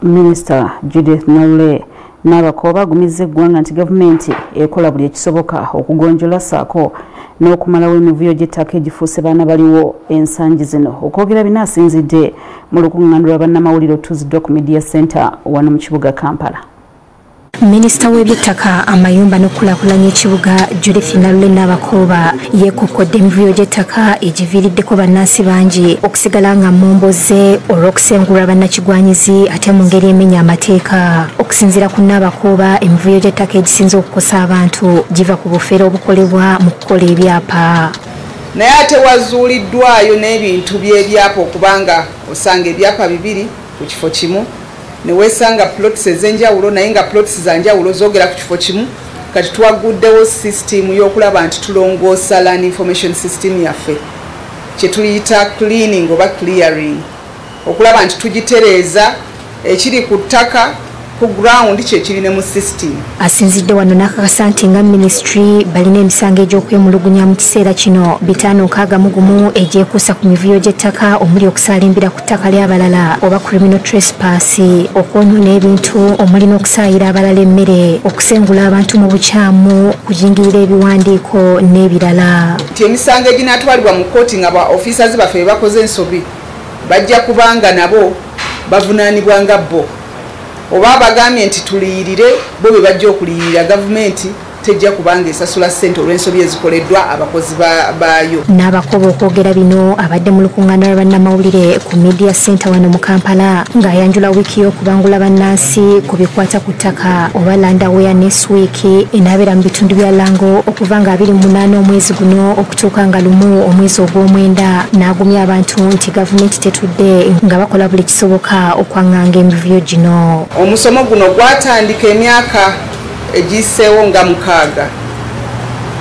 Minisita Judith Nalule Nabakooba agumizza eggwanga nti gavumenti ekola buli ekisoboka okugonjola ssaako n'okumalawo emivuyo gy'ettaka egifuuse baana baliwo ensangi zino. Okwogera bino asinzidde mu lukungaana lwa bannamawulire otuuziddwa ku Media Center wano mu kibuga Kampala. Minisita w'Ebyettaka, amayumba n'okulaakulanya ekibuga Judith Nalule Nabakooba yeekokkodde emivuyo gy'ettaka egiviiriddeko bannansi bangi okusigala nga mmomboze olw'okusengulwa bannakigwanyizi ate mu ngeri emenya amateeka. Okusinziira ku Nabakooba, emivuyo gy'ettaka egisinze okukosa abantu giva ku bufere obukolebwa mu kukola ebyapa. Naye ate wazuuliddwayo n'ebintu by'ebyapa okubanga osanga ebyapa bibiri ku kifo kimu newesanga plots ezenjawulo naye nga plots zanjawulo zogera ku kifo kimu. Kati twaguddewo system y'okulaba nti tulongoosa land information system yaffe kye tuyita cleaning oba clearing, okulaba nti tugitereeza ekiri ku ttaka ku ground kyekiri ne mu system. Asinzidde wano n'akakasa nti nga ministry balina emisango egy'okwemulugunya mu kiseera kino 561 egyekuusa ku mivuyo gy'ettaka omuli okusaalimbira ku ttaka ly'abalala oba criminal trespass, okwonoona ebintu omuli n'okusaayira abalala emmere, okusengula abantu mu bukyamu, okujingirira ebiwandiiko n'ebirala. Nti emisango eginaatwalibwa mu kkooti nga ba officers baffe be bakoze ensobi bajja kubanga nabo bavunaanibwa nga bo. Oba bagambye nti tuliyirire bo be bajja okuliyirira, gavumenti tejja kubanga esasula ssente olw'ensobi ezikoleddwa abakozi baayo. Nabakooba okwogera bino abadde mu lukungaana lwa bannamawulire ku Media Center wano mu Kampala ng'ayanjula wiiki y'okubangula bannansi ku bikwata ku ttaka oba Land Awareness Week enaabeera mu bitundu bya Lango okuva nga 28 omwezi guno okutuuka nga 1 omwezi ogw'omwenda. N'agumya abantu nti gavumenti tetudde nga bakola buli kisoboka okwaŋŋanga emivuyo gino. Omusomo guno gwatandika emyaka egiseewo nga 6.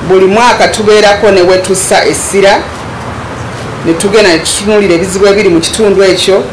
Buli mwaka tubeerako ne wetussa essira ne tugenda ne tutunuulira ebizibu ebiri mu kitundu ekyo